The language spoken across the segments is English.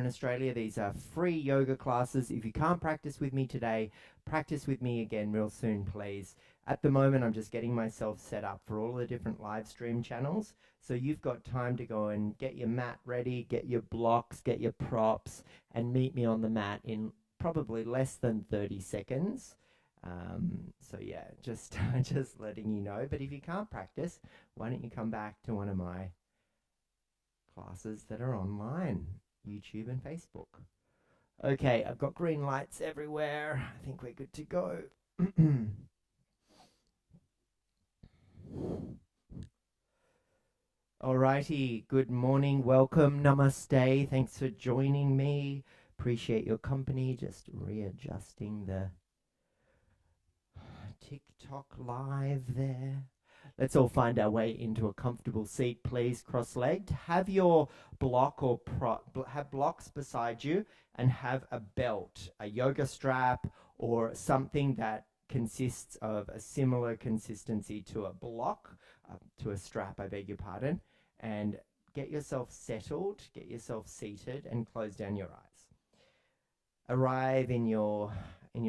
in Australia, these are free yoga classes. If you can't practice with me today, practice with me again real soon, please. At the moment, I'm just getting myself set up for all the different live stream channels. So you've got time to go and get your mat ready, get your blocks, get your props, and meet me on the mat in probably less than 30 seconds. So yeah, just just letting you know. But if you can't practice, why don't you come back to one of my classes that are online, YouTube and Facebook. Okay, I've got green lights everywhere. I think we're good to go. Alrighty, good morning, welcome, namaste. Thanks for joining me. Appreciate your company. Just readjusting the TikTok live there. Let's all find our way into a comfortable seat, please. Cross-legged. Have your block or have blocks beside you, and have a belt, a yoga strap, or something that consists of a similar consistency to a block, to a strap, I beg your pardon, and get yourself settled, get yourself seated, and close down your eyes. Arrive in your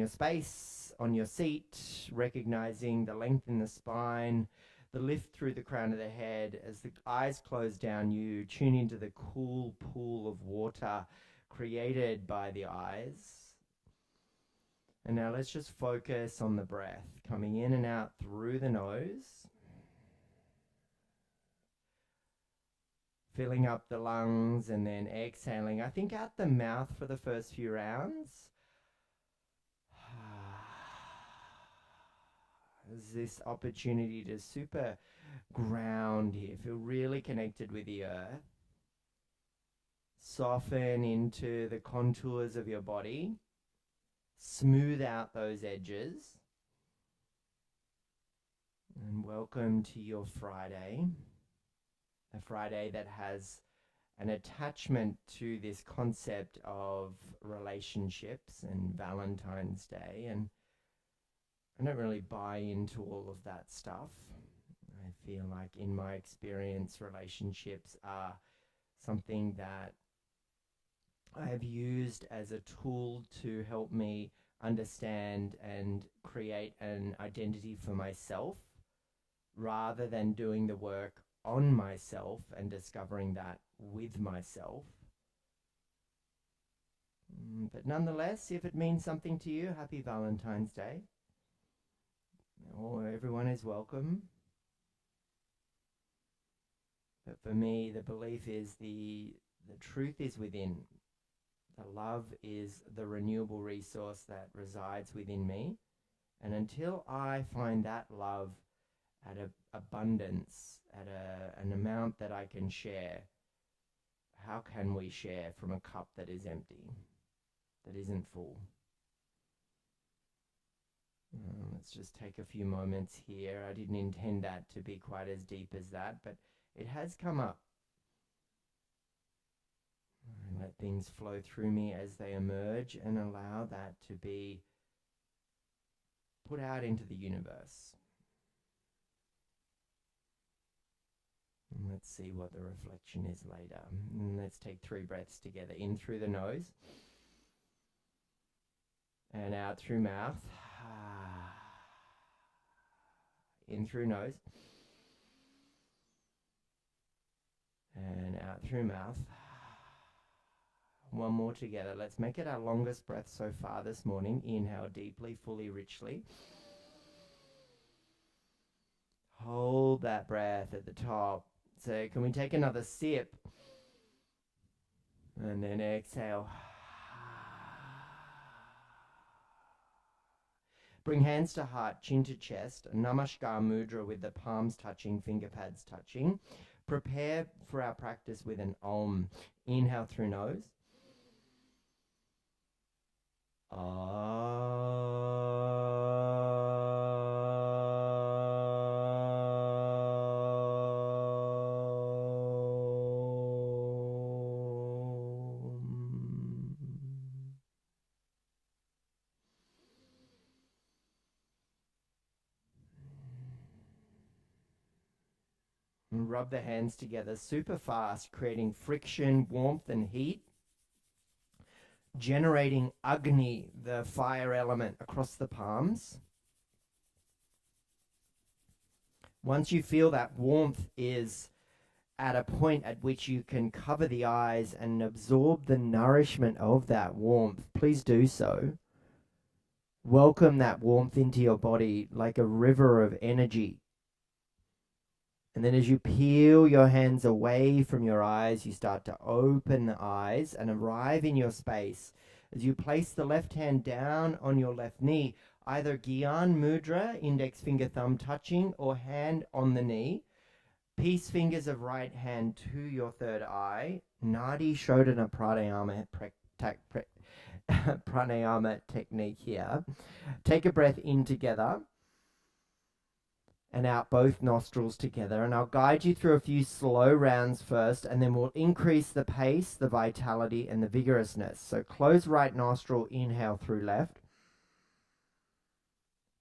space, on your seat, recognizing the length in the spine, the lift through the crown of the head. As the eyes close down, you tune into the cool pool of water created by the eyes. And now let's just focus on the breath, coming in and out through the nose, filling up the lungs, and then exhaling, I think, out the mouth for the first few rounds. There's this opportunity to super ground here, feel really connected with the earth. Soften into the contours of your body. Smooth out those edges. And welcome to your Friday. A Friday that has an attachment to this concept of relationships and Valentine's Day, and I don't really buy into all of that stuff. I feel like, in my experience, relationships are something that I have used as a tool to help me understand and create an identity for myself, rather than doing the work on myself and discovering that with myself. But nonetheless, if it means something to you, happy Valentine's Day. Everyone is welcome. But for me, the belief is the truth is within. The love is the renewable resource that resides within me. And until I find that love at an abundance, at an amount that I can share, how can we share from a cup that is empty, that isn't full? Let's just take a few moments here. I didn't intend that to be quite as deep as that, but it has come up. Let things flow through me as they emerge, and allow that to be put out into the universe. And let's see what the reflection is later. And let's take 3 breaths together. In through the nose, and out through mouth. In through nose, and out through mouth. One more together. Let's make it our longest breath so far this morning. Inhale deeply, fully, richly. Hold that breath at the top. So can we take another sip? And then exhale. Bring hands to heart, chin to chest, Namaskar mudra with the palms touching, finger pads touching. Prepare for our practice with an Om. Inhale through nose. And rub the hands together super fast, creating friction, warmth, and heat. generating Agni, the fire element, across the palms. Once you feel that warmth is at a point at which you can cover the eyes and absorb the nourishment of that warmth, please do so. Welcome that warmth into your body like a river of energy. And then as you peel your hands away from your eyes, you start to open the eyes and arrive in your space. As you place the left hand down on your left knee, either Gyan Mudra, index finger thumb touching, or hand on the knee. Peace fingers of right hand to your third eye. Nadi Shodhana Pranayama technique here. Take a breath in together and out both nostrils together, and I'll guide you through a few slow rounds first, and then we'll increase the pace, the vitality, and the vigorousness. So close right nostril, inhale through left.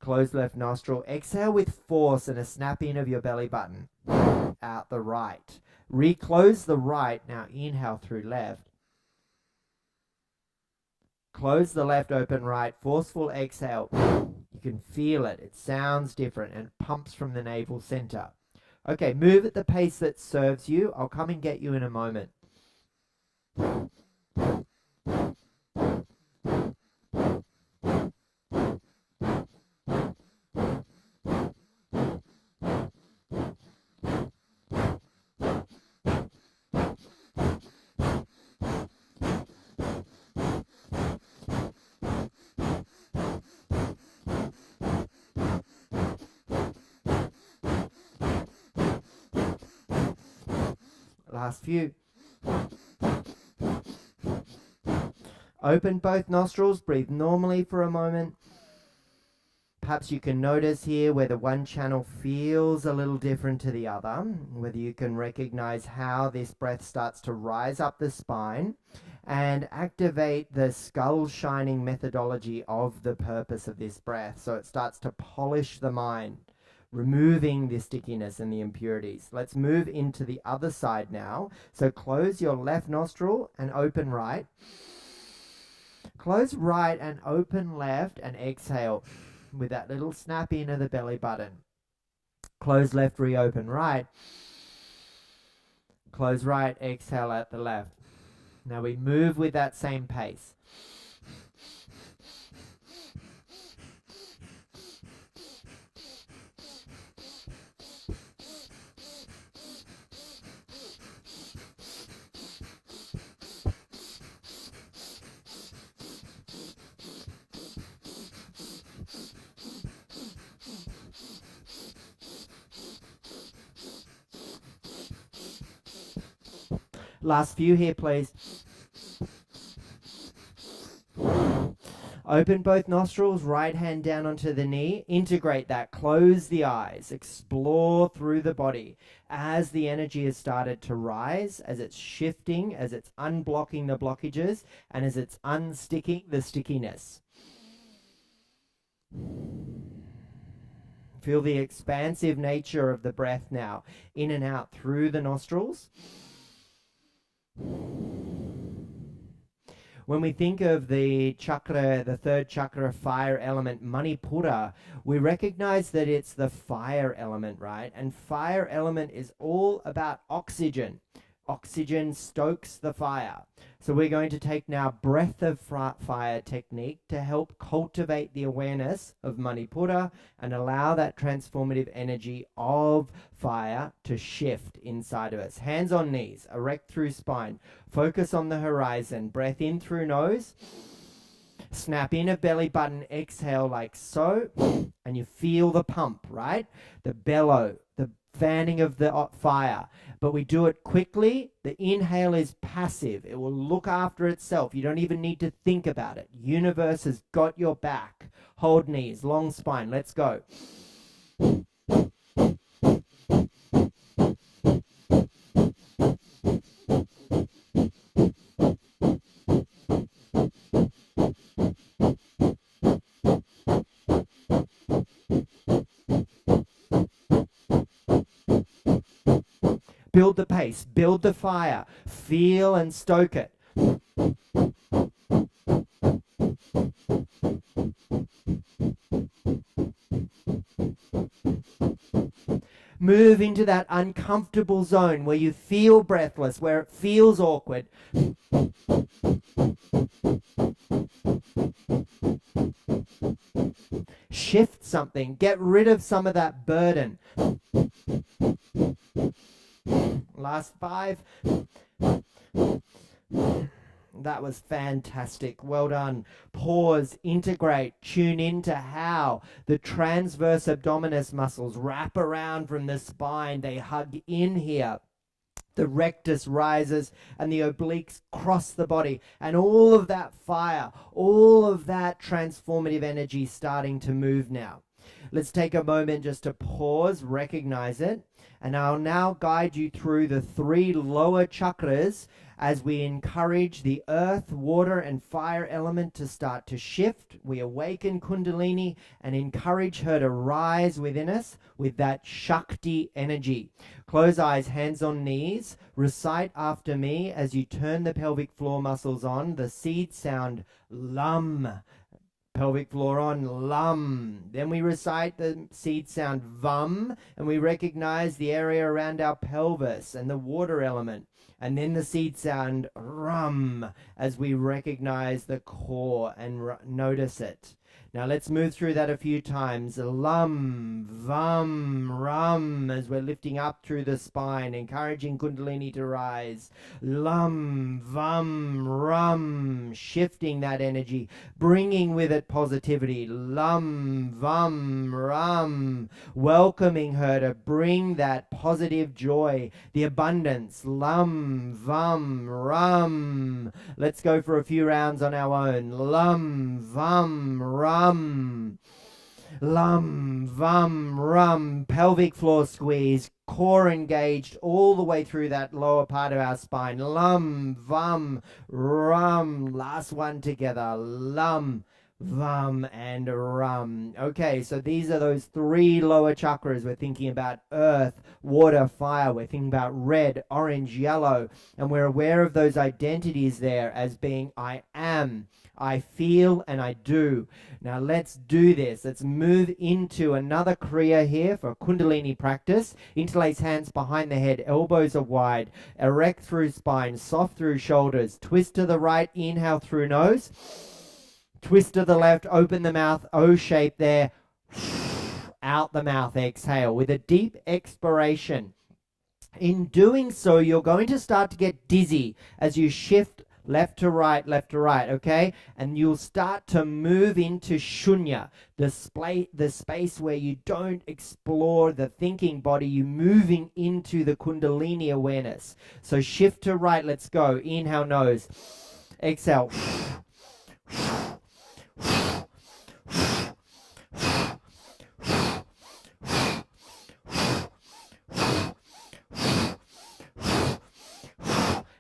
Close left nostril, exhale with force and a snap in of your belly button. Out the right. Reclose the right, now inhale through left. Close the left, open right, forceful exhale. You can feel it. It sounds different and pumps from the navel center. Okay, move at the pace that serves you. I'll come and get you in a moment. Last few. Open both nostrils, breathe normally for a moment. Perhaps you can notice here whether one channel feels a little different to the other, whether you can recognize how this breath starts to rise up the spine and activate the skull shining methodology of the purpose of this breath. So it starts to polish the mind, removing the stickiness and the impurities. Let's move into the other side now. So close your left nostril and open right. Close right and open left and exhale with that little snap in of the belly button. Close left, reopen right. Close right, exhale at the left. Now we move with that same pace. Last few here, please. Open both nostrils, right hand down onto the knee. Integrate that. Close the eyes. Explore through the body. As the energy has started to rise, as it's shifting, as it's unblocking the blockages, and as it's unsticking the stickiness. Feel the expansive nature of the breath now. In and out through the nostrils. When we think of the chakra, the third chakra, fire element, Manipura, we recognize that it's the fire element, right? And fire element is all about oxygen. Oxygen stokes the fire. So we're going to take now breath of fire technique to help cultivate the awareness of Manipura and allow that transformative energy of fire to shift inside of us. Hands on knees, erect through spine. Focus on the horizon. Breath in through nose. Snap in of belly button, exhale like so, and you feel the pump, right? The bellow, the fanning of the fire. But we do it quickly. The inhale is passive. It will look after itself. You don't even need to think about it. Universe has got your back. Hold knees, long spine. Let's go. Build the pace, build the fire, feel and stoke it. Move into that uncomfortable zone where you feel breathless, where it feels awkward. Shift something. Get rid of some of that burden. Last 5. That was fantastic. Well done. Pause, integrate, tune into how the transverse abdominis muscles wrap around from the spine. They hug in here. The rectus rises and the obliques cross the body, and all of that fire, all of that transformative energy starting to move now. Let's take a moment just to pause, recognize it, and I'll now guide you through the 3 lower chakras as we encourage the earth, water, and fire element to start to shift. We awaken Kundalini and encourage her to rise within us with that Shakti energy. Close eyes, hands on knees. Recite after me as you turn the pelvic floor muscles on the seed sound LUM. Pelvic floor on, LUM. Then we recite the seed sound VUM, and we recognize the area around our pelvis and the water element. And then the seed sound RUM as we recognize the core and notice it. Now let's move through that a few times. LUM, VUM, RUM as we're lifting up through the spine, encouraging Kundalini to rise. LUM, VUM, RUM, shifting that energy, bringing with it positivity. LUM, VUM, RUM, welcoming her to bring that positive joy, the abundance. LUM, VUM, RUM. Let's go for a few rounds on our own. LUM, VUM, RUM. LUM, VUM, RUM, pelvic floor squeeze, core engaged all the way through that lower part of our spine. LUM, VUM, RUM. Last one together. LUM, VUM, and RUM. Okay, so these are those 3 lower chakras. We're thinking about earth, water, fire. We're thinking about red, orange, yellow. And we're aware of those identities there as being I am, I feel, and I do. Now let's do this. Let's move into another kriya here for Kundalini practice. Interlace hands behind the head, elbows are wide, erect through spine, soft through shoulders. Twist to the right, inhale through nose. Twist to the left, open the mouth, O shape there. Out the mouth, exhale with a deep expiration. In doing so, you're going to start to get dizzy as you shift left to right, okay? And you'll start to move into shunya, the space where you don't explore the thinking body, you're moving into the Kundalini awareness. So shift to right, let's go. Inhale, nose. Exhale.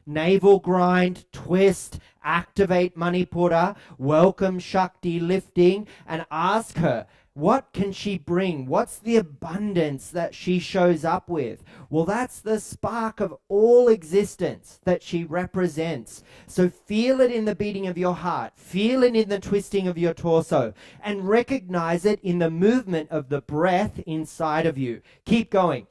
Navel grind, twist, activate Manipura, welcome Shakti lifting, and ask her, what can she bring? What's the abundance that she shows up with? Well, that's the spark of all existence that she represents. So feel it in the beating of your heart, feel it in the twisting of your torso, and recognize it in the movement of the breath inside of you. Keep going.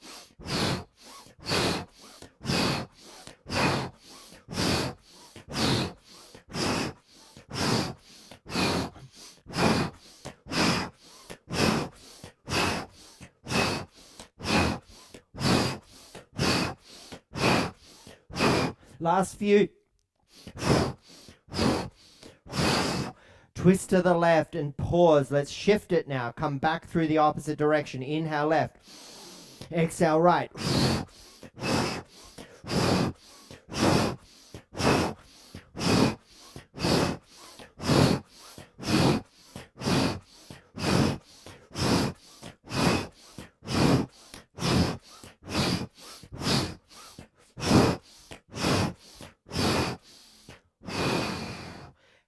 Last few. Twist to the left and pause. Let's shift it now. Come back through the opposite direction. Inhale left. Exhale right.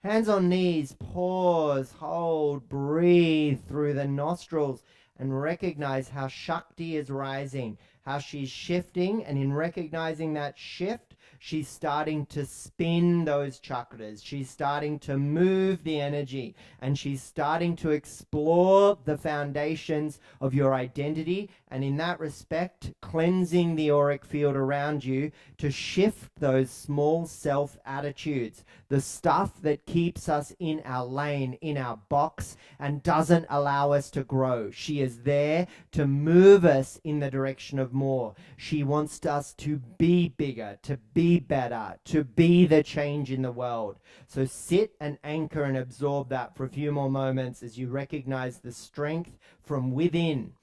Hands on knees, pause, hold, breathe through the nostrils and recognize how Shakti is rising, how she's shifting, and in recognizing that shift, She's starting to spin those chakras. She's starting to move the energy, and she's starting to explore the foundations of your identity, and in that respect, cleansing the auric field around you to shift those small self attitudes, the stuff that keeps us in our lane, in our box, and doesn't allow us to grow. She is there to move us in the direction of more. She wants us to be bigger, to be better, to be the change in the world. So sit and anchor and absorb that for a few more moments as you recognize the strength from within.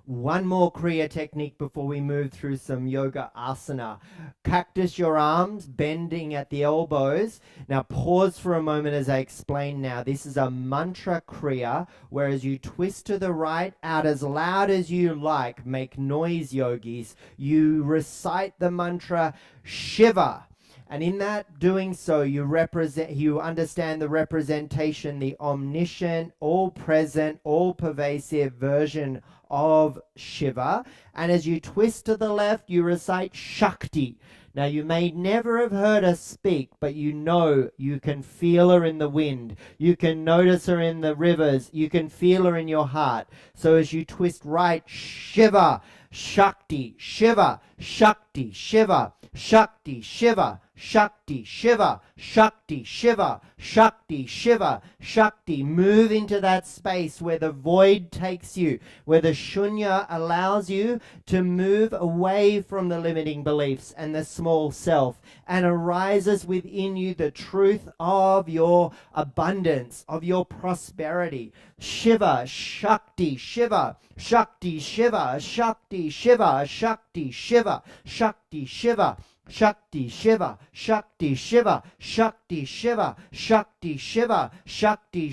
One more Kriya technique before we move through some yoga asana. Cactus your arms, bending at the elbows. Now pause for a moment as I explain now. This is a mantra Kriya, whereas you twist to the right out as loud as you like. Make noise, yogis. You recite the mantra Shiva. And in that doing so, you understand the representation, the omniscient, all-present, all-pervasive version of Shiva. And as you twist to the left, you recite Shakti. Now, you may never have heard her speak, but you know you can feel her in the wind. You can notice her in the rivers. You can feel her in your heart. So as you twist right, Shiva, Shakti, Shiva, Shakti, Shiva, Shakti, Shiva, Shakti, Shiva, Shakti, Shiva, Shakti, Shiva, Shakti. Move into that space where the void takes you, where the shunya allows you to move away from the limiting beliefs and the small self, and arises within you the truth of your abundance, of your prosperity. Shiva, Shakti, Shiva, Shakti, Shiva, Shakti, Shiva, Shakti, Shiva, Shakti, Shiva, Shakti, Shiva, Shakti, Shiva, Shakti, Shiva, Shakti, Shiva, Shakti, Shiva, Shakti,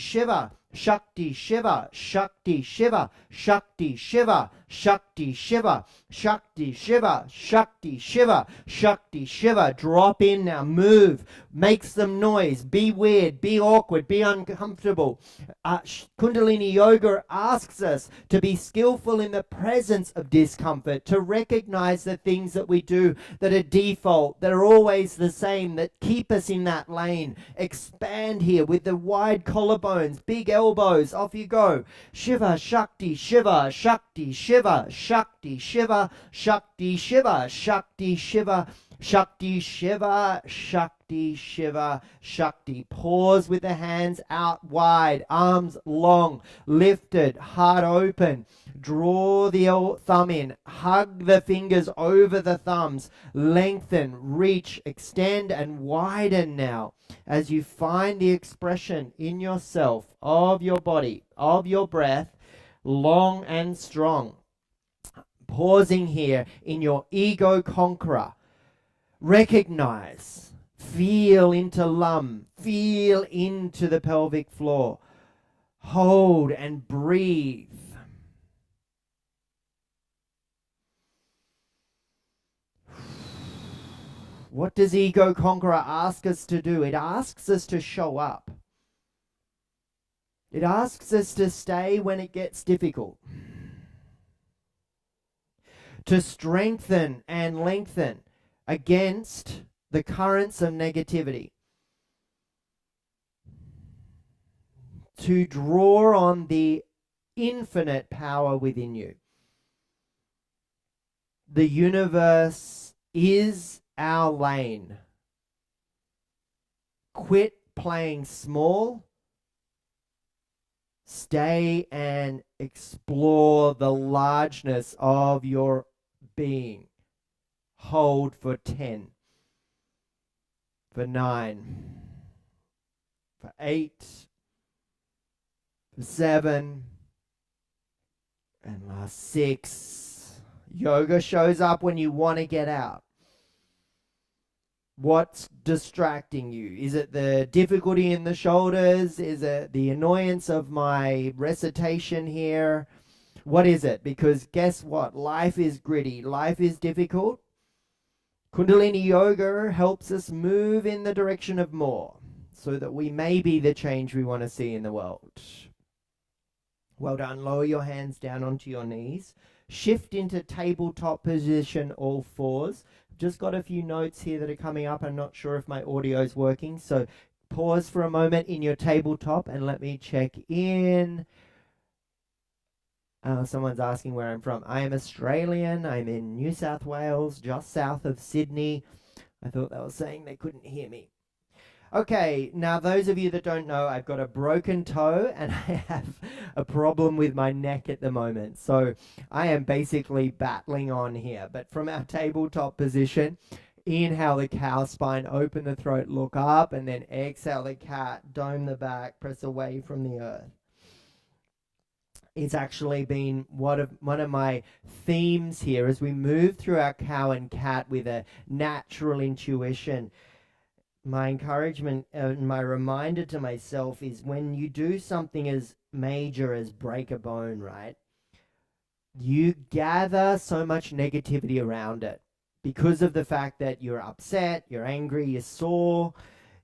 Shiva, Shakti, Shiva, Shakti, Shiva, Shakti, Shiva, Shakti, Shiva, Shakti, Shiva, Shakti, Shiva. Drop in now, move, make some noise, be weird, be awkward, be uncomfortable. Kundalini Yoga asks us to be skillful in the presence of discomfort, to recognize the things that we do that are default, that are always the same, that keep us in that lane. Expand here with the wide collarbones, big elbows, off you go. Shiva, Shakti, Shiva, Shakti, Shiva, Shakti, Shiva, Shakti, Shiva, Shakti, Shiva, Shakti, Shiva, Shakti, Shiva, Shakti. Pause with the hands out wide, arms long, lifted, heart open. Draw the thumb in, hug the fingers over the thumbs, lengthen, reach, extend, and widen now as you find the expression in yourself of your body, of your breath, long and strong. Pausing here in your ego conqueror. Recognize, feel into lum, feel into the pelvic floor. Hold and breathe. What does ego conqueror ask us to do? It asks us to show up. It asks us to stay when it gets difficult. To strengthen and lengthen against the currents of negativity. To draw on the infinite power within you. The universe is our lane. Quit playing small. Stay and explore the largeness of your being. Hold for 10, for 9, for 8, for 7, and last 6. Yoga shows up when you want to get out. What's distracting you? Is it the difficulty in the shoulders? Is it the annoyance of my recitation here? What is it? Because guess what? Life is gritty. Life is difficult. Kundalini Yoga helps us move in the direction of more so that we may be the change we want to see in the world. Well done. Lower your hands down onto your knees. Shift into tabletop position, all fours. Just got a few notes here that are coming up. I'm not sure if my audio is working. So pause for a moment in your tabletop and let me check in. Someone's asking where I'm from. I am Australian. I'm in New South Wales, just south of Sydney. I thought they were saying they couldn't hear me. Okay, now those of you that don't know, I've got a broken toe and I have a problem with my neck at the moment. So I am basically battling on here. But from our tabletop position, inhale the cow spine, open the throat, look up, and then exhale the cat, dome the back, press away from the earth. It's actually been one of my themes here as we move through our cow and cat with a natural intuition. My encouragement and my reminder to myself is when you do something as major as break a bone, right? You gather so much negativity around it because of the fact that you're upset, you're angry, you're sore,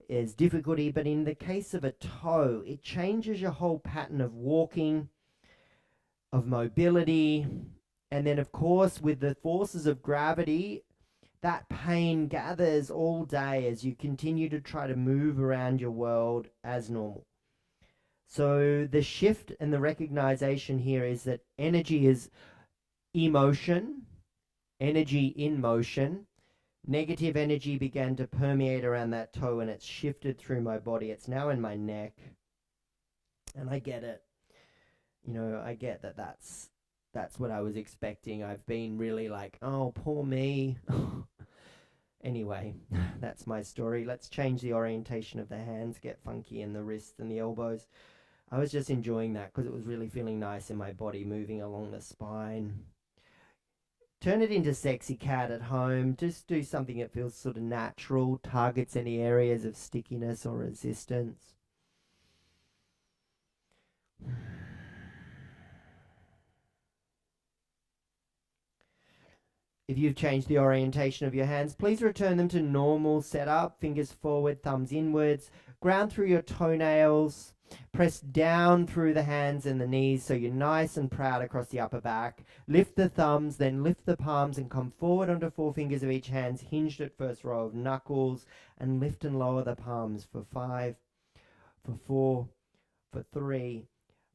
there's difficulty. But in the case of a toe, it changes your whole pattern of walking, of mobility. And then, of course, with the forces of gravity, that pain gathers all day as you continue to try to move around your world as normal. So the shift and the recognition here is that energy is emotion, energy in motion. Negative energy began to permeate around that toe and it's shifted through my body. It's now in my neck. And I get it. I get that that's what I was expecting. I've been really like, oh, poor me. Anyway, that's my story. Let's change the orientation of the hands, get funky in the wrists and the elbows. I was just enjoying that because it was really feeling nice in my body, moving along the spine. Turn it into sexy cat at home. Just do something that feels sort of natural, targets any areas of stickiness or resistance. If you've changed the orientation of your hands, please return them to normal setup. Fingers forward, thumbs inwards. Ground through your toenails. Press down through the hands and the knees so you're nice and proud across the upper back. Lift the thumbs, then lift the palms and come forward onto 4 fingers of each hand, hinged at first row of knuckles, and lift and lower the palms for 5, for 4, for 3,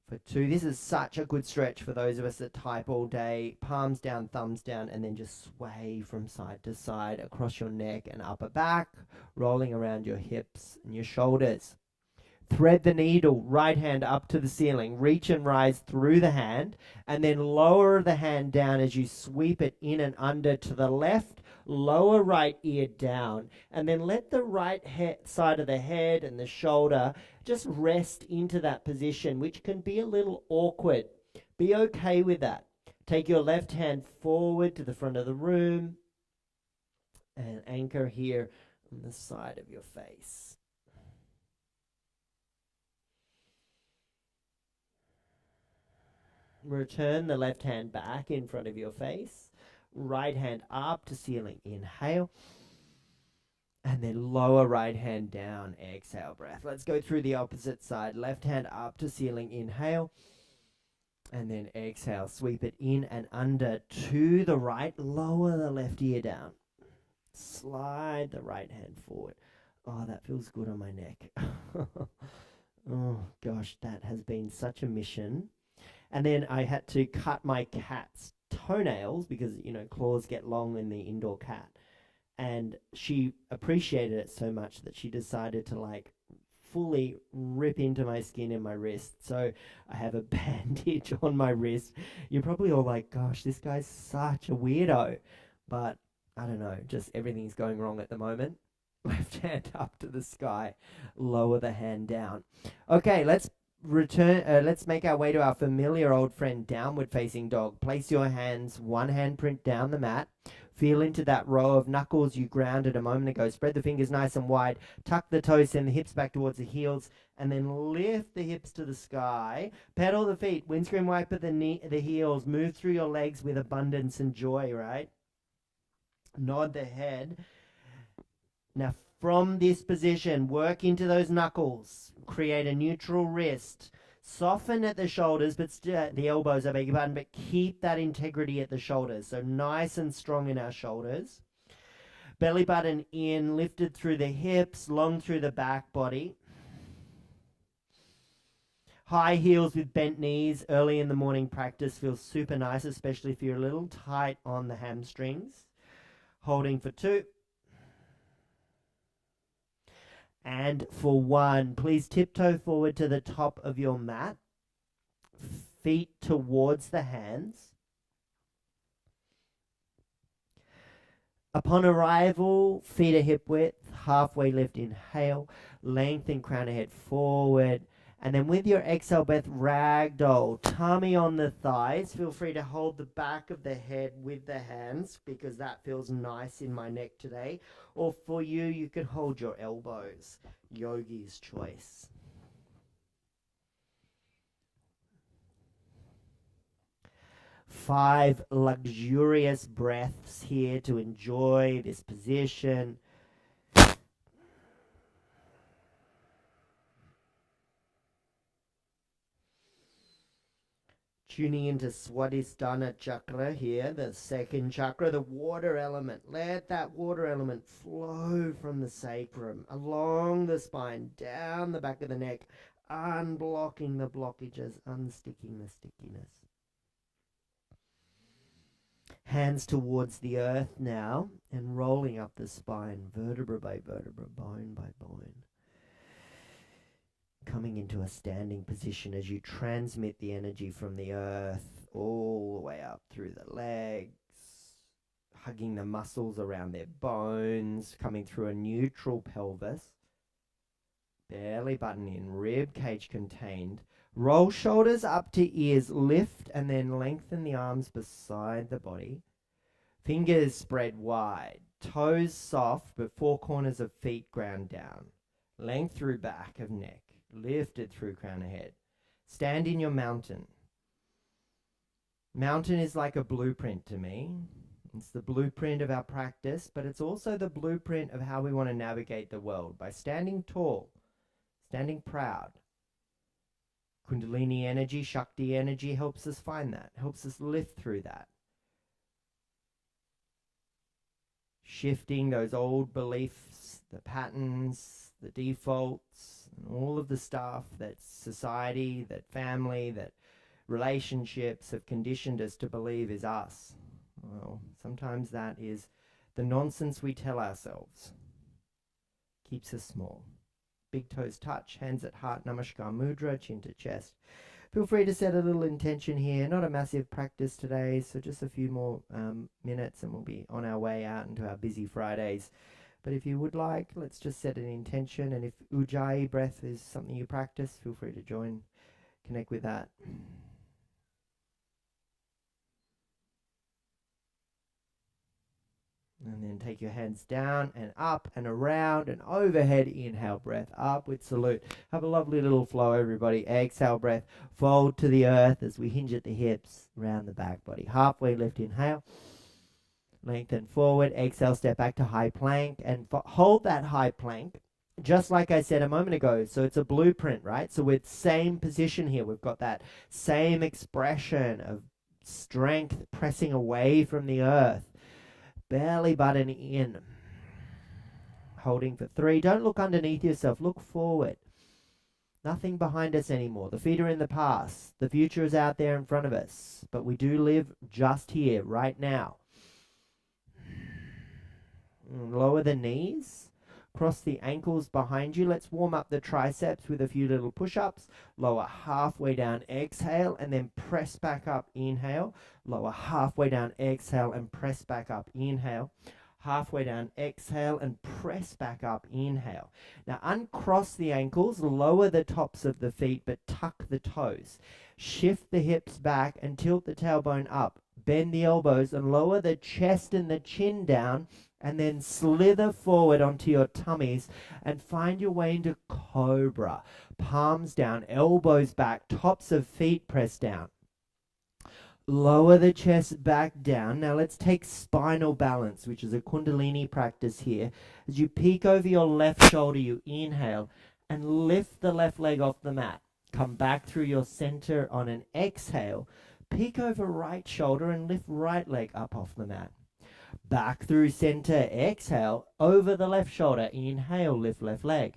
for 2. This is such a good stretch for those of us that type all day. Palms down, thumbs down, and then just sway from side to side across your neck and upper back, rolling around your hips and your shoulders. Thread the needle, right hand up to the ceiling. Reach and rise through the hand, and then lower the hand down as you sweep it in and under to the left. Lower right ear down, and then let the right side of the head and the shoulder just rest into that position, which can be a little awkward. Be okay with that. Take your left hand forward to the front of the room and anchor here on the side of your face. Return the left hand back in front of your face. Right hand up to ceiling. Inhale. And then lower right hand down. Exhale, breath. Let's go through the opposite side. Left hand up to ceiling. Inhale. And then exhale. Sweep it in and under to the right. Lower the left ear down. Slide the right hand forward. Oh, that feels good on my neck. Oh, gosh, that has been such a mission. And then I had to cut my cat's toenails because, claws get long in the indoor cat. And she appreciated it so much that she decided to fully rip into my skin and my wrist. So I have a bandage on my wrist. You're probably all like, gosh, this guy's such a weirdo. But I don't know, just everything's going wrong at the moment. Left hand up to the sky, lower the hand down. Okay, let's make our way to our familiar old friend, downward facing dog. Place your hands, one handprint down the mat. Feel into that row of knuckles you grounded a moment ago. Spread the fingers nice and wide. Tuck the toes, send the hips back towards the heels, and then lift the hips to the sky. Pedal the feet, windscreen wiper the heels. Move through your legs with abundance and joy, right? Nod the head. Now, from this position, work into those knuckles. Create a neutral wrist. Soften at the shoulders, but the elbows, I beg your pardon, but keep that integrity at the shoulders. So nice and strong in our shoulders. Belly button in, lifted through the hips, long through the back body. High heels with bent knees early in the morning practice feels super nice, especially if you're a little tight on the hamstrings. Holding for 2. And for 1, please tiptoe forward to the top of your mat. Feet towards the hands. Upon arrival, feet are hip width, halfway lift, inhale, lengthen crown of head forward, and then with your exhale breath, ragdoll, tummy on the thighs. Feel free to hold the back of the head with the hands because that feels nice in my neck today. Or for you, you can hold your elbows, yogi's choice. Five luxurious breaths here to enjoy this position. Tuning into Swadhisthana chakra here, the second chakra, the water element. Let that water element flow from the sacrum, along the spine, down the back of the neck, unblocking the blockages, unsticking the stickiness. Hands towards the earth now, and rolling up the spine, vertebra by vertebra, bone by bone. Coming into a standing position as you transmit the energy from the earth all the way up through the legs, hugging the muscles around their bones, coming through a neutral pelvis, belly button in, rib cage contained. Roll shoulders up to ears, lift and then lengthen the arms beside the body. Fingers spread wide, toes soft but 4 corners of feet ground down. Length through back of neck, lifted through crown of head. Stand in your mountain. Mountain is like a blueprint to me. It's the blueprint of our practice, but it's also the blueprint of how we want to navigate the world by standing tall, standing proud. Kundalini energy, Shakti energy helps us find that, helps us lift through that. Shifting those old beliefs, the patterns, the defaults, and all of the stuff that society, that family, that relationships have conditioned us to believe is us. Well, sometimes that is the nonsense we tell ourselves. Keeps us small. Big toes touch, hands at heart, namaskar mudra, chin to chest. Feel free to set a little intention here. Not a massive practice today, so just a few more minutes and we'll be on our way out into our busy Fridays. But if you would like, let's just set an intention. And if Ujjayi breath is something you practice, feel free to join, connect with that. And then take your hands down and up and around and overhead. Inhale, breath up with salute. Have a lovely little flow, everybody. Exhale, breath. Fold to the earth as we hinge at the hips, round the back body. Halfway lift, inhale. Lengthen forward. Exhale, step back to high plank. And hold that high plank, just like I said a moment ago. So it's a blueprint, right? So we're same position here. We've got that same expression of strength pressing away from the earth. Belly button in. Holding for 3. Don't look underneath yourself. Look forward. Nothing behind us anymore. The feet are in the past. The future is out there in front of us. But we do live just here, right now. Lower the knees. Cross the ankles behind you. Let's warm up the triceps with a few little push-ups. Lower halfway down, exhale, and then press back up, inhale. Lower halfway down, exhale, and press back up, inhale. Halfway down, exhale, and press back up, inhale. Now uncross the ankles, lower the tops of the feet, but tuck the toes. Shift the hips back and tilt the tailbone up. Bend the elbows and lower the chest and the chin down, and then slither forward onto your tummies and find your way into cobra. Palms down, elbows back, tops of feet pressed down. Lower the chest back down. Now let's take spinal balance, which is a Kundalini practice here. As you peek over your left shoulder, you inhale and lift the left leg off the mat. Come back through your center on an exhale. Peek over right shoulder and lift right leg up off the mat. Back through center, exhale, over the left shoulder. Inhale, lift left leg.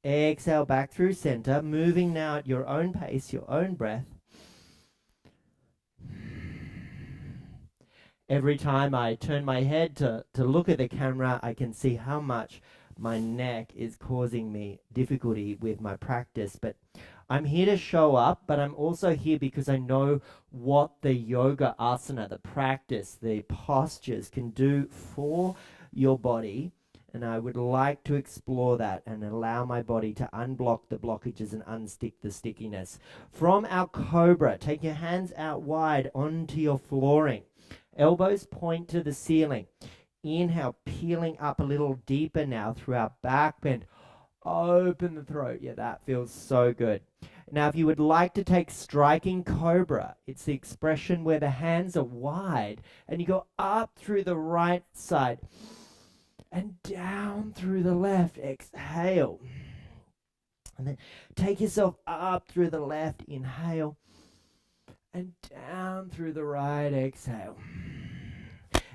Exhale, back through center, moving now at your own pace, your own breath. Every time I turn my head to look at the camera, I can see how much my neck is causing me difficulty with my practice. But I'm here to show up, but I'm also here because I know what the yoga asana, the practice, the postures can do for your body. And I would like to explore that and allow my body to unblock the blockages and unstick the stickiness. From our cobra, take your hands out wide onto your flooring. Elbows point to the ceiling. Inhale, peeling up a little deeper now through our back bend. Open the throat. Yeah, that feels so good. Now, if you would like to take striking cobra, it's the expression where the hands are wide and you go up through the right side and down through the left. Exhale. And then take yourself up through the left. Inhale. And down through the right. Exhale.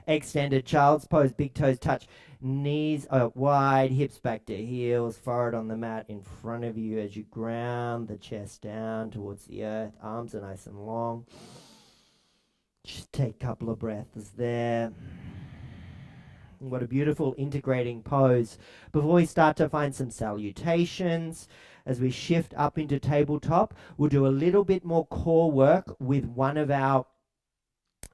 Extended child's pose. Big toes touch. Knees are wide. Hips back to heels. Forward on the mat in front of you as you ground the chest down towards the earth. Arms are nice and long. Just take a couple of breaths there. What a beautiful integrating pose. Before we start to find some salutations, as we shift up into tabletop, we'll do a little bit more core work with one of our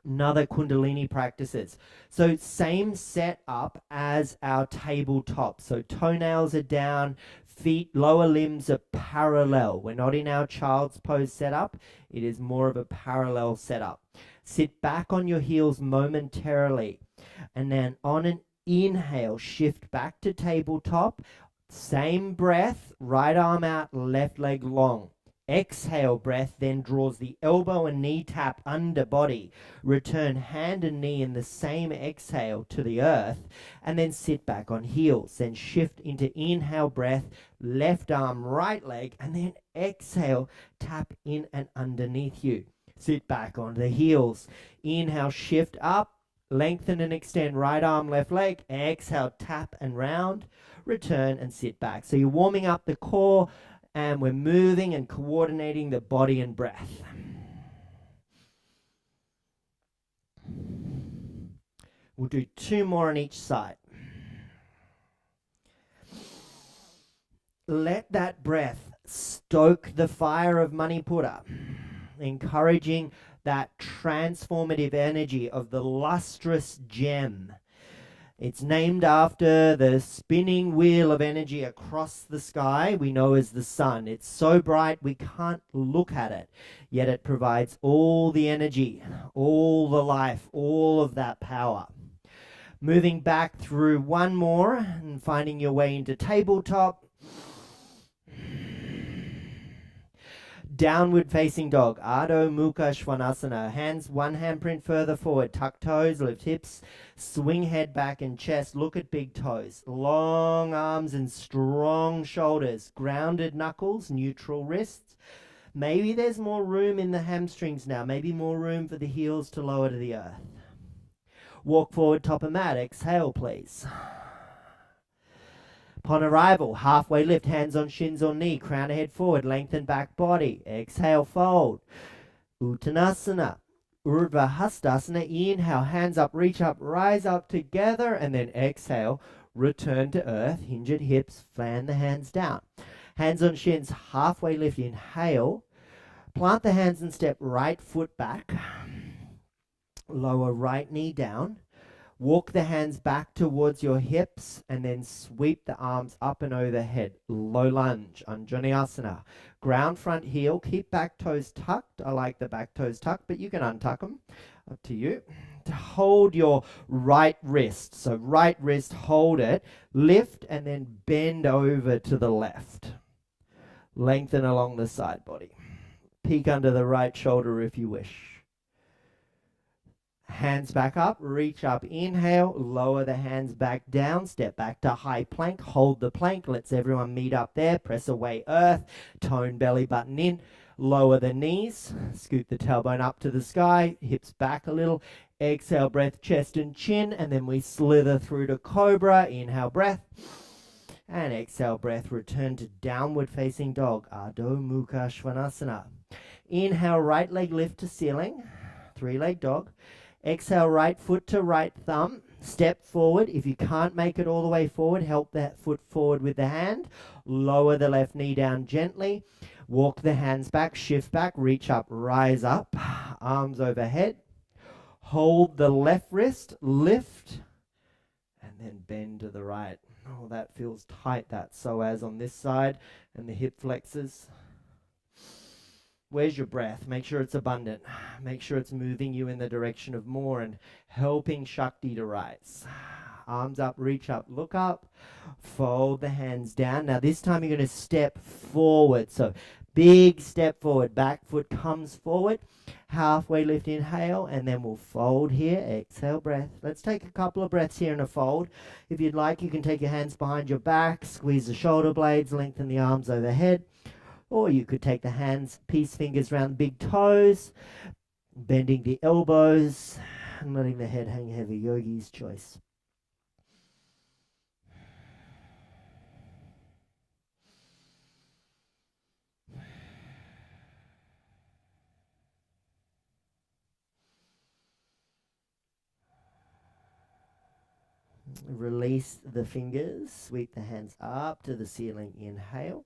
another Kundalini practices. So same setup as our tabletop. So toenails are down, feet, lower limbs are parallel. We're not in our child's pose setup. It is more of a parallel setup. Sit back on your heels momentarily. And then on an inhale, shift back to tabletop. Same breath, right arm out, left leg long. Exhale breath then draws the elbow and knee tap under body. Return hand and knee in the same exhale to the earth. And then sit back on heels. Then shift into inhale breath, left arm, right leg. And then exhale, tap in and underneath you. Sit back on the heels. Inhale, shift up. Lengthen and extend right arm, left leg. Exhale, tap and round. Return and sit back. So you're warming up the core and we're moving and coordinating the body and breath. We'll do 2 more on each side. Let that breath stoke the fire of Manipura, encouraging that transformative energy of the lustrous gem. It's named after the spinning wheel of energy across the sky we know as the sun. It's so bright we can't look at it, yet it provides all the energy, all the life, all of that power. Moving back through 1 more and finding your way into tabletop. Downward facing dog, Adho Mukha Svanasana. Hands, 1 handprint further forward. Tuck toes, lift hips, swing head back and chest. Look at big toes. Long arms and strong shoulders. Grounded knuckles, neutral wrists. Maybe there's more room in the hamstrings now. Maybe more room for the heels to lower to the earth. Walk forward, top of mat. Exhale, please. Upon arrival, halfway lift, hands on shins or knee, crown of head forward, lengthen back body. Exhale, fold. Uttanasana. Urdhva Hastasana. Inhale, hands up, reach up, rise up together, and then exhale, return to earth, hinge at hips, fan the hands down. Hands on shins, halfway lift, inhale. Plant the hands and step right foot back. Lower right knee down. Walk the hands back towards your hips and then sweep the arms up and overhead. Low lunge, Anjaneyasana. Ground front heel, keep back toes tucked. I like the back toes tucked, but you can untuck them. Up to you. To hold your right wrist. So right wrist, hold it. Lift and then bend over to the left. Lengthen along the side body. Peek under the right shoulder if you wish. Hands back up, reach up, inhale, lower the hands back down, step back to high plank, hold the plank, let's everyone meet up there, press away earth, tone belly button in, lower the knees, scoot the tailbone up to the sky, hips back a little, exhale breath, chest and chin, and then we slither through to cobra, inhale breath, and exhale breath, return to downward facing dog, Adho Mukha Svanasana. Inhale, right leg lift to ceiling, 3-leg dog. Exhale, right foot to right thumb. Step forward. If you can't make it all the way forward, help that foot forward with the hand. Lower the left knee down gently. Walk the hands back, shift back, reach up, rise up. Arms overhead. Hold the left wrist, lift, and then bend to the right. Oh, that feels tight, that psoas on this side and the hip flexors. Where's your breath? Make sure it's abundant. Make sure it's moving you in the direction of more and helping Shakti to rise. Arms up, reach up, look up. Fold the hands down. Now this time you're going to step forward. So big step forward. Back foot comes forward. Halfway lift, inhale, and then we'll fold here. Exhale, breath. Let's take a couple of breaths here in a fold. If you'd like, you can take your hands behind your back, squeeze the shoulder blades, lengthen the arms overhead. Or you could take the hands, peace fingers around the big toes, bending the elbows, and letting the head hang heavy. Yogi's choice. Release the fingers, sweep the hands up to the ceiling, inhale.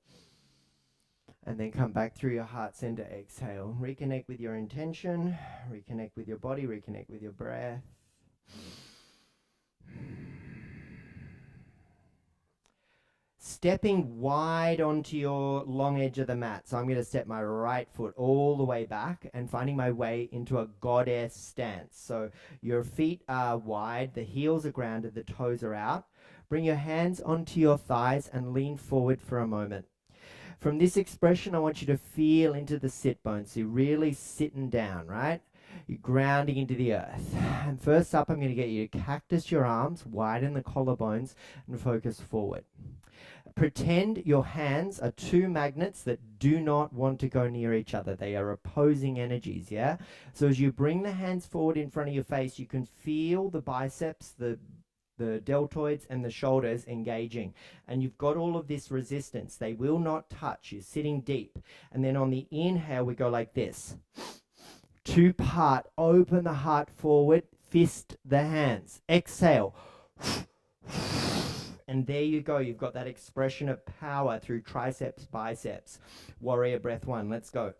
And then come back through your heart center, exhale. Reconnect with your intention, reconnect with your body, reconnect with your breath. Stepping wide onto your long edge of the mat. So I'm going to step my right foot all the way back and finding my way into a goddess stance. So your feet are wide, the heels are grounded, the toes are out. Bring your hands onto your thighs and lean forward for a moment. From this expression, I want you to feel into the sit bones. So you're really sitting down, right? You're grounding into the earth. And first up, I'm going to get you to cactus your arms, widen the collarbones, and focus forward. Pretend your hands are two magnets that do not want to go near each other. They are opposing energies, yeah? So as you bring the hands forward in front of your face, you can feel the biceps, the deltoids and the shoulders engaging, and you've got all of this resistance. They will not touch. You're sitting deep, and then on the inhale we go like this, two part, open the heart forward, fist the hands, exhale, and there you go. You've got that expression of power through triceps, biceps. Warrior breath 1, let's go.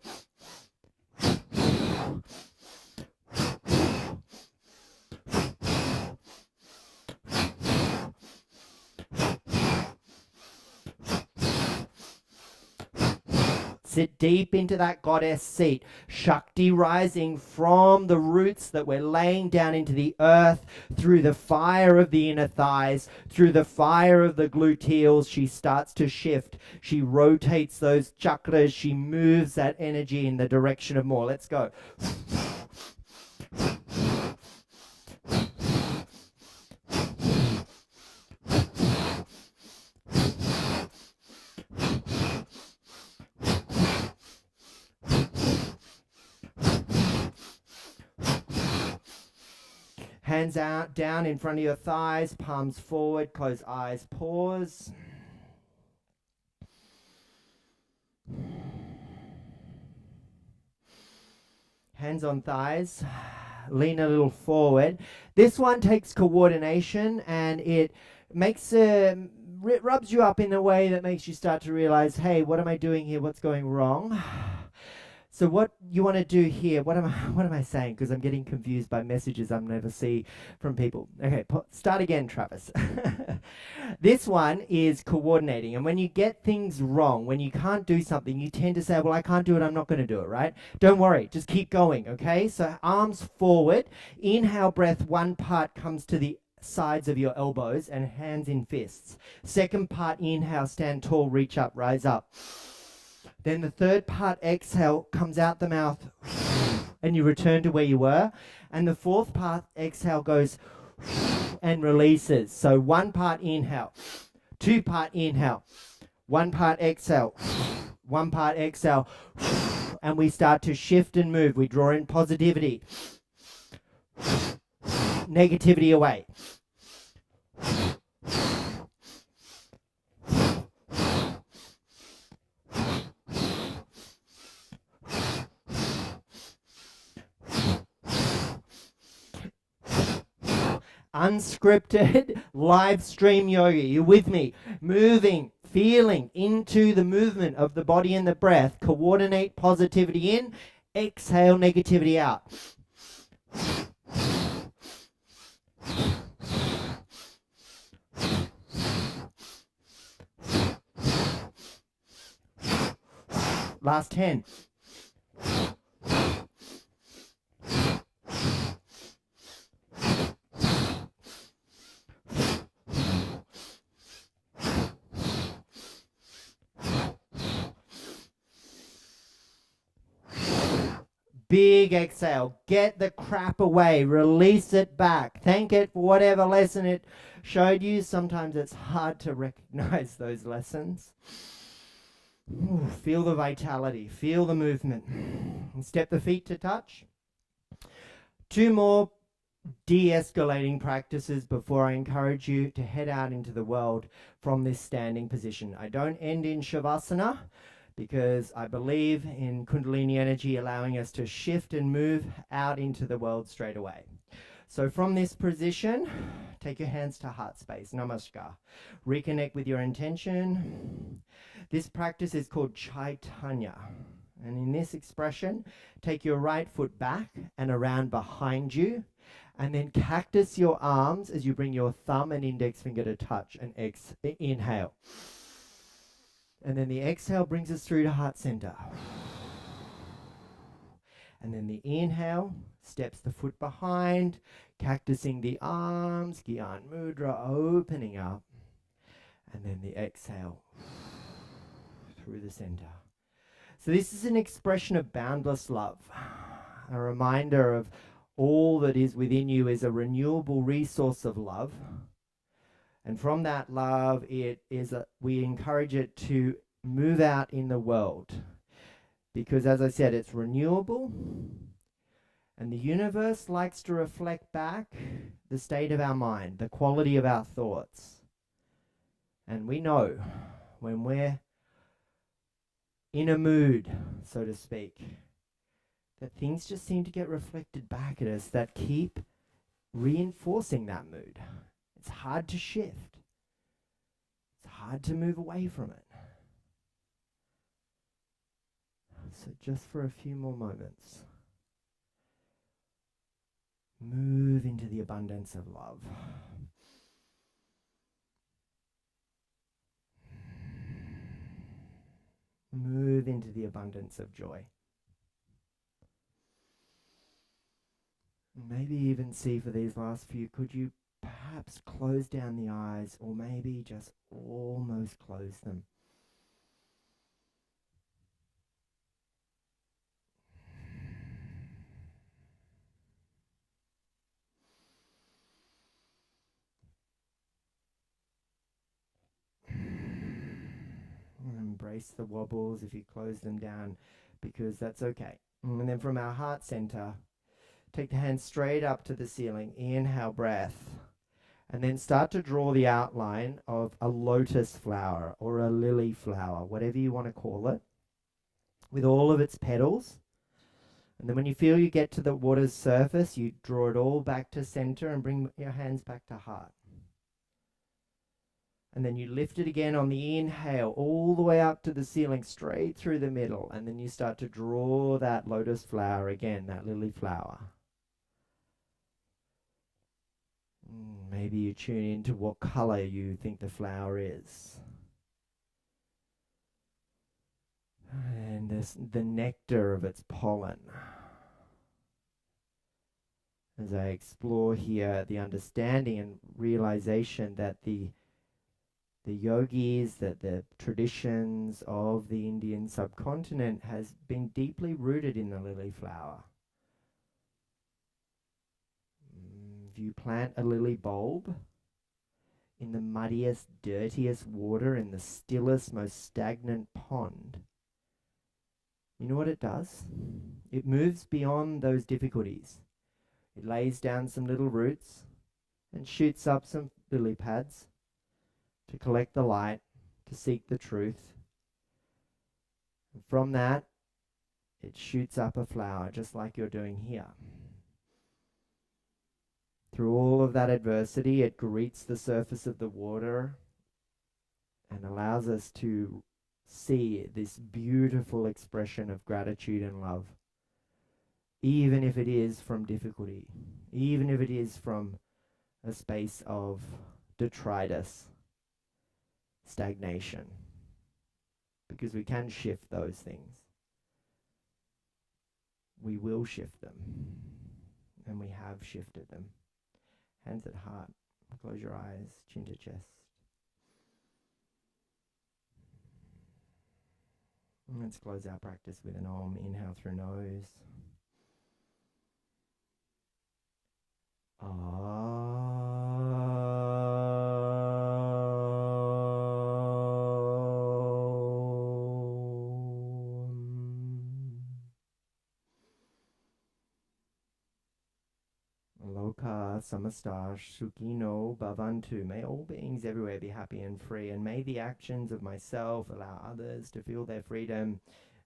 Sit deep into that goddess seat. Shakti rising from the roots that we're laying down into the earth, through the fire of the inner thighs, through the fire of the gluteals. She starts to shift. She rotates those chakras. She moves that energy in the direction of more. Let's go. Hands out, down in front of your thighs, palms forward, close eyes, pause. Hands on thighs, lean a little forward. This one takes coordination, and it makes rubs you up in a way that makes you start to realize, hey, what am I doing here? What's going wrong? So what you want to do here, what am I saying? Because I'm getting confused by messages I never see from people. Okay, start again, Travis. This one is coordinating. And when you get things wrong, when you can't do something, you tend to say, well, I can't do it, I'm not going to do it, right? Don't worry, just keep going, okay? So arms forward, inhale breath, one part comes to the sides of your elbows and hands in fists. Second part, inhale, stand tall, reach up, rise up. Then the third part, exhale, comes out the mouth. and you return to where you were. And the fourth part, exhale, goes and releases. So 1 part inhale, 2 part inhale, 1 part exhale, 1 part exhale, and we start to shift and move. We draw in positivity, negativity away. Unscripted live stream yoga. You with me? Moving, feeling into the movement of the body and the breath. Coordinate positivity in, exhale negativity out. Last 10. Big exhale. Get the crap away. Release it back. Thank it for whatever lesson it showed you. Sometimes it's hard to recognize those lessons. Ooh, feel the vitality. Feel the movement. And step the feet to touch. 2 more de-escalating practices before I encourage you to head out into the world from this standing position. I don't end in Shavasana, because I believe in Kundalini energy allowing us to shift and move out into the world straight away. So from this position, take your hands to heart space. Namaskar. Reconnect with your intention. This practice is called Chaitanya. And in this expression, take your right foot back and around behind you. And then cactus your arms as you bring your thumb and index finger to touch and inhale. And then the exhale brings us through to heart center. And then the inhale steps the foot behind, cactusing the arms, Gyan Mudra opening up. And then the exhale through the center. So this is an expression of boundless love, a reminder of all that is within you is a renewable resource of love. And from that love, we encourage it to move out in the world. Because as I said, it's renewable. And the universe likes to reflect back the state of our mind, the quality of our thoughts. And we know when we're in a mood, so to speak, that things just seem to get reflected back at us that keep reinforcing that mood. It's hard to shift. It's hard to move away from it. So just for a few more moments, move into the abundance of love. Move into the abundance of joy. Maybe even see for these last few, could you perhaps close down the eyes, or maybe just almost close them. Embrace the wobbles if you close them down, because that's okay. And then from our heart center, take the hands straight up to the ceiling. Inhale, breath. And then start to draw the outline of a lotus flower or a lily flower, whatever you want to call it, with all of its petals. And then when you feel you get to the water's surface, you draw it all back to center and bring your hands back to heart. And then you lift it again on the inhale, all the way up to the ceiling, straight through the middle. And then you start to draw that lotus flower again, that lily flower. Maybe you tune into what color you think the flower is. And the nectar of its pollen. As I explore here the understanding and realization that the yogis, that the traditions of the Indian subcontinent has been deeply rooted in the lily flower. you plant a lily bulb in the muddiest, dirtiest water in the stillest, most stagnant pond, you know what it does? It moves beyond those difficulties. It lays down some little roots and shoots up some lily pads to collect the light, to seek the truth. And from that, it shoots up a flower, just like you're doing here. Through all of that adversity, it greets the surface of the water and allows us to see this beautiful expression of gratitude and love, even if it is from difficulty, even if it is from a space of detritus, stagnation, because we can shift those things. We will shift them, and we have shifted them. Hands at heart, close your eyes, chin to chest. And let's close our practice with an Om. Inhale through nose. Loka samasta sukhino bhavantu. May all beings everywhere be happy and free, and may the actions of myself allow others to feel their freedom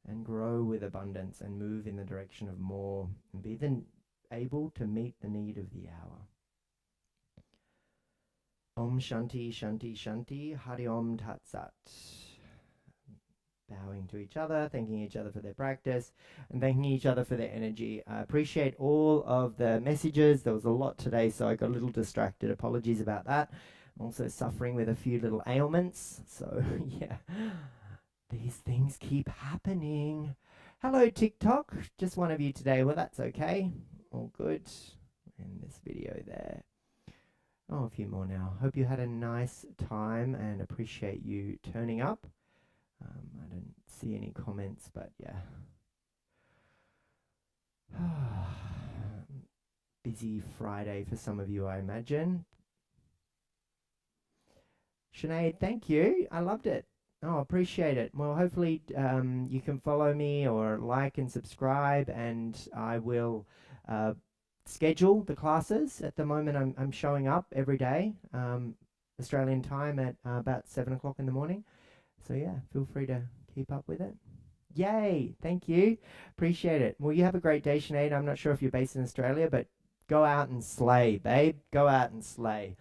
and grow with abundance and move in the direction of more, and be then able to meet the need of the hour. Om Shanti Shanti Shanti. Hari Om Tat Sat. Bowing to each other, thanking each other for their practice, and thanking each other for their energy. I appreciate all of the messages. There was a lot today, so I got a little distracted. Apologies about that. I'm also suffering with a few little ailments, so yeah, these things keep happening. Hello, TikTok. Just one of you today. Well, that's okay. All good. And this video there. Oh, a few more now. Hope you had a nice time and appreciate you turning up. I don't see any comments, but yeah. Busy Friday for some of you, I imagine. Sinead, thank you. I loved it. Oh, appreciate it. Well, hopefully you can follow me or like and subscribe, and I will schedule the classes. At the moment, I'm showing up every day, Australian time at about 7 o'clock in the morning. So yeah, feel free to keep up with it. Yay! Thank you. Appreciate it. Well, you have a great day, Sinead. I'm not sure if you're based in Australia, but go out and slay, babe. Go out and slay.